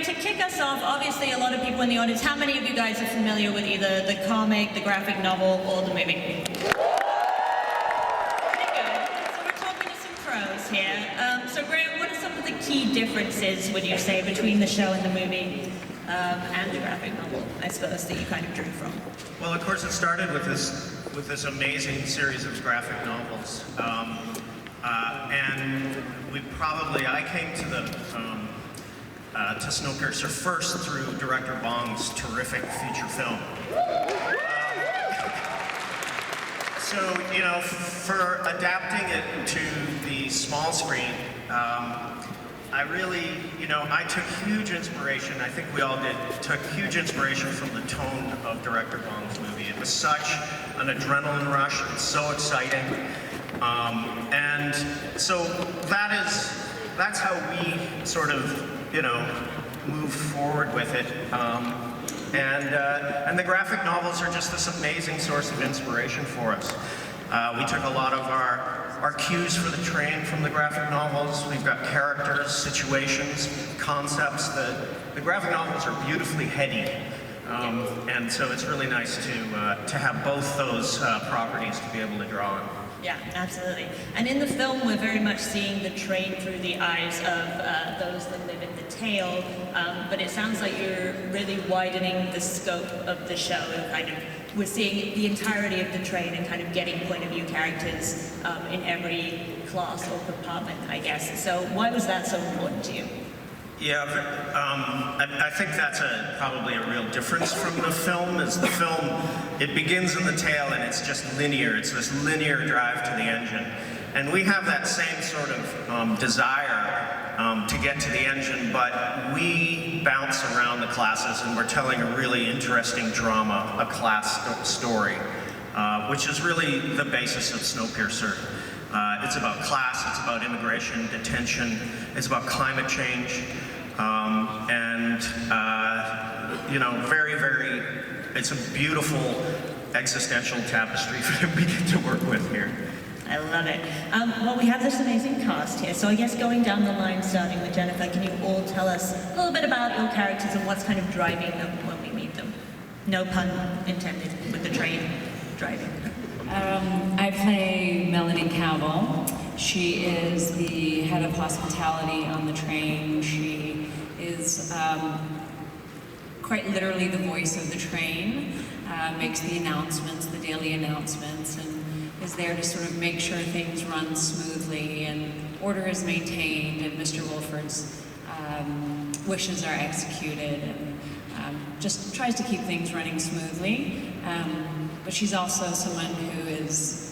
to kick us off, obviously a lot of people in the audience, how many of you guys are familiar with either the comic, the graphic novel, or the movie? Pretty good. So we're talking to some pros here. So Graham, what are some of the key differences, would you say, between the show and the movie and the graphic novel, I suppose, that you kind of drew from? Well, of course, it started with this amazing series of graphic novels. And I came to SNOWPIERCER first through director Bong's terrific feature film. So, you know, for adapting it to the small screen, I really, you know, I took huge inspiration, I think we all did, took huge inspiration from the tone of director Bong's movie. It was such an adrenaline rush, it's so exciting. And so that's how we sort of, you know, move forward with it. And the graphic novels are just this amazing source of inspiration for us. We took a lot of our cues for the train from the graphic novels. We've got characters, situations, concepts. The graphic novels are beautifully heady. And so it's really nice to have both those properties to be able to draw on. Yeah, absolutely. And in the film, we're very much seeing the train through the eyes of those that live in the tail, but it sounds like you're really widening the scope of the show and kind of, we're seeing the entirety of the train and kind of getting point of view characters in every class or compartment, I guess. So why was that so important to you? Yeah, I think that's probably a real difference from the film, is the film, it begins in the tail and it's just linear. It's this linear drive to the engine. And we have that same sort of desire to get to the engine, but we bounce around the classes and we're telling a really interesting drama, a class story, which is really the basis of SNOWPIERCER. It's about class, it's about immigration, detention, it's about climate change, you know, it's a beautiful existential tapestry we get to work with here. I love it. Well, we have this amazing cast here, so I guess going down the line, starting with Jennifer, can you all tell us a little bit about your characters and what's kind of driving them when we meet them? No pun intended with the train driving. I play Melanie Cowell. She is the head of hospitality on the train. She is quite literally the voice of the train, makes the announcements, the daily announcements, and is there to sort of make sure things run smoothly and order is maintained and Mr. Wilford's wishes are executed, and just tries to keep things running smoothly. But she's also someone who is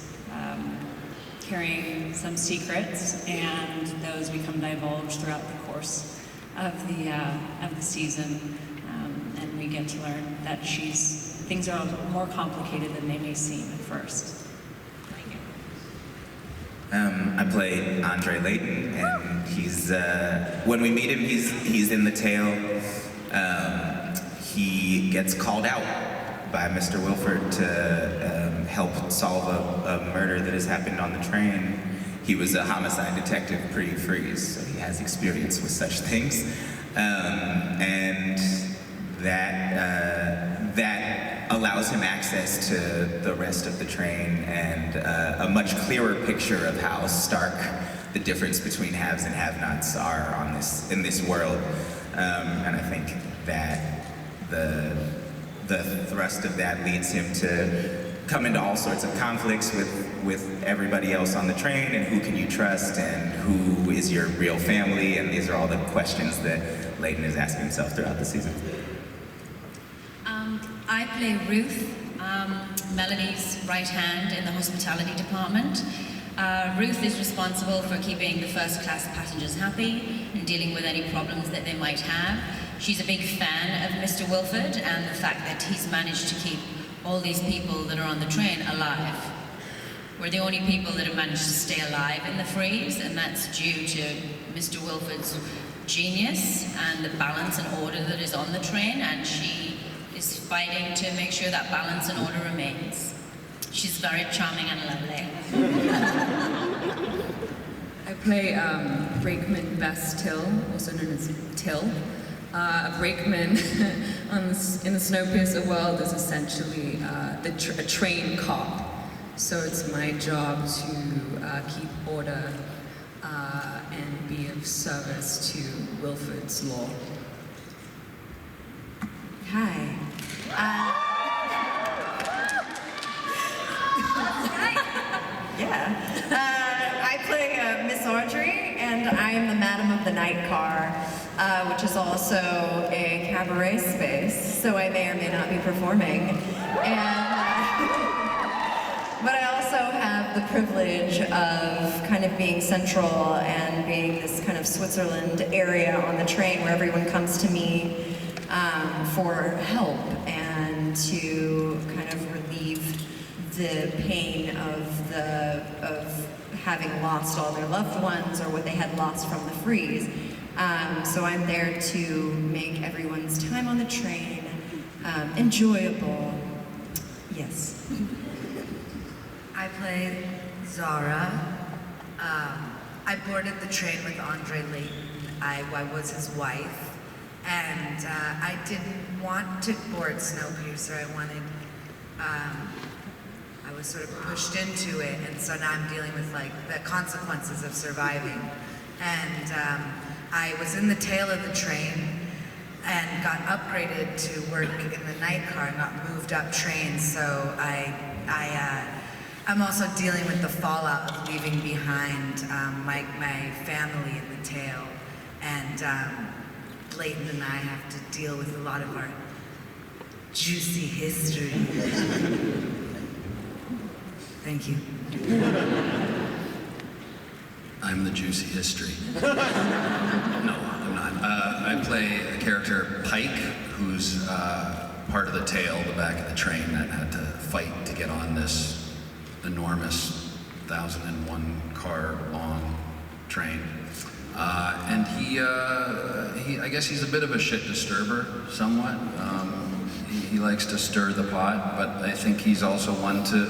carrying some secrets, and those become divulged throughout the course of the season, and we get to learn that things are more complicated than they may seem at first. I play Andre Layton, and he's when we meet him, he's in the tail. He gets called out by Mr. Wilford to help solve a murder that has happened on the train. He was a homicide detective pre-freeze, so he has experience with such things. And that allows him access to the rest of the train and a much clearer picture of how stark the difference between haves and have-nots are in this world. And I think that the thrust of that leads him to come into all sorts of conflicts with everybody else on the train, and who can you trust, and who is your real family, and these are all the questions that Layton is asking himself throughout the season. I play Ruth, Melanie's right hand in the hospitality department. Ruth is responsible for keeping the first class passengers happy and dealing with any problems that they might have. She's a big fan of Mr. Wilford and the fact that he's managed to keep all these people that are on the train alive. We're the only people that have managed to stay alive in the freeze, and that's due to Mr. Wilford's genius and the balance and order that is on the train, and she is fighting to make sure that balance and order remains. She's very charming and lovely. I play Brakeman Bess Till, also known as Till. A brakeman in the Snowpiercer world is essentially a train cop. So it's my job to keep order and be of service to Wilford's law. Hi. I play Miss Audrey, and I am the Madam of the Night Car, which is also a cabaret space, so I may or may not be performing. But I also have the privilege of kind of being central and being this kind of Switzerland area on the train where everyone comes to me for help and to kind of relieve the pain of having lost all their loved ones or what they had lost from the freeze. So I'm there to make everyone's time on the train enjoyable. Yes. I play Zara. I boarded the train with Andre Layton. I was his wife. And I didn't want to board Snowpiercer. I was sort of pushed into it, and so now I'm dealing with like the consequences of surviving. And I was in the tail of the train and got upgraded to work in the night car and got moved up trains. So I'm also dealing with the fallout of leaving behind my family in the tail. And Layton and I have to deal with a lot of our juicy history. Thank you. I'm the juicy history. No, I'm not. I play a character, Pike, who's part of the tail, the back of the train that had to fight to get on this enormous 1,001 car long train. And I guess he's a bit of a shit disturber, somewhat. He likes to stir the pot, but I think he's also one to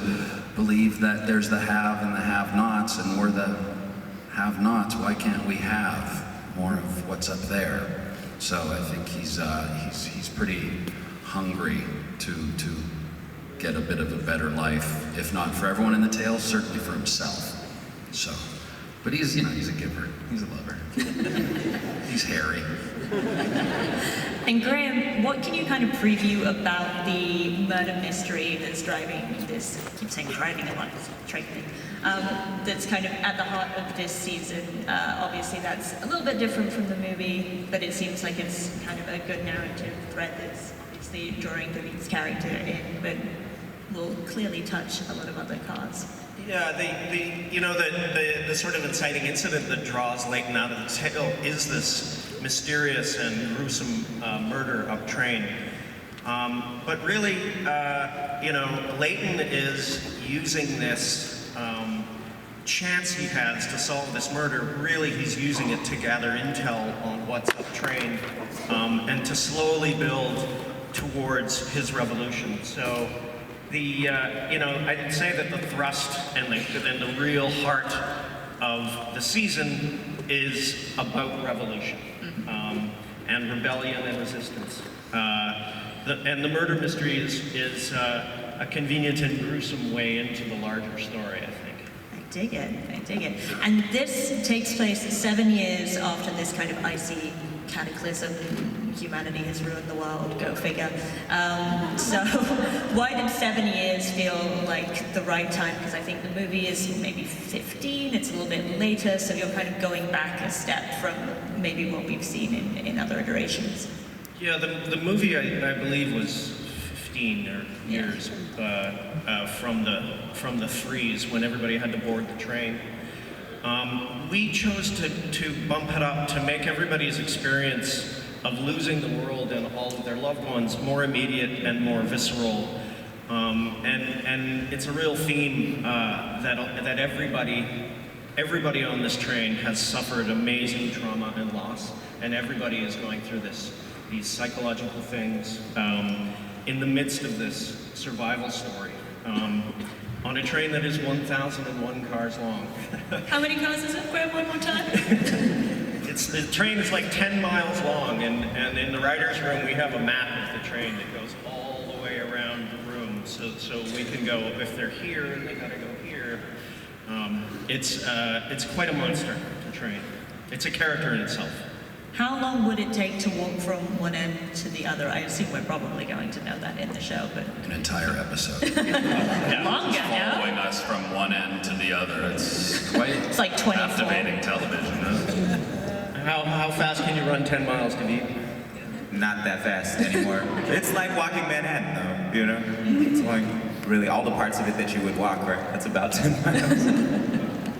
believe that there's the have and the have-nots, and we're the have-nots. Why can't we have more of what's up there? So I think he's pretty hungry to get a bit of a better life, if not for everyone in the tail, certainly for himself. So, but he's a giver. He's a lover. He's hairy. And Graham, what can you kind of preview about the murder mystery that's driving this, I keep saying driving a lot, it's a trade thing, that's kind of at the heart of this season? Obviously that's a little bit different from the movie, but it seems like it's kind of a good narrative thread that's obviously drawing the lead's character in, but will clearly touch a lot of other cards. Yeah, the sort of inciting incident that draws Layton out of the tail is this mysterious and gruesome murder up train. But really, Layton is using this chance he has to solve this murder. Really, he's using it to gather intel on what's up train and to slowly build towards his revolution. So. I'd say that the thrust and the real heart of the season is about revolution and rebellion and resistance. And the murder mystery is a convenient and gruesome way into the larger story, I think. I dig it. And this takes place 7 years after this kind of icy cataclysm. Humanity has ruined the world, go figure. So why did 7 years feel like the right time? Because I think the movie is maybe 15, it's a little bit later, so you're kind of going back a step from maybe what we've seen in other iterations. Yeah, the movie, I believe, was 15 or years from the freeze when everybody had to board the train. We chose to bump it up to make everybody's experience of losing the world and all of their loved ones more immediate and more visceral. And it's a real theme that everybody on this train has suffered amazing trauma and loss, and everybody is going through these psychological things in the midst of this survival story. On a train that is 1,001 cars long. How many cars is it? Graham, one more time? the train is like 10 miles long, and in the writer's room we have a map of the train that goes all the way around the room, so we can go, if they're here and they gotta go here. It's quite a monster, the train. It's a character in itself. How long would it take to walk from one end to the other? I assume we're probably going to know that in the show, but An entire episode. longer, no? Following us from one end to the other. It's quite It's like 24. captivating television. Huh? How fast can you run 10 miles, David? Not that fast anymore. It's like walking Manhattan, though, you know? It's like really all the parts of it that you would walk, right? That's about 10 miles.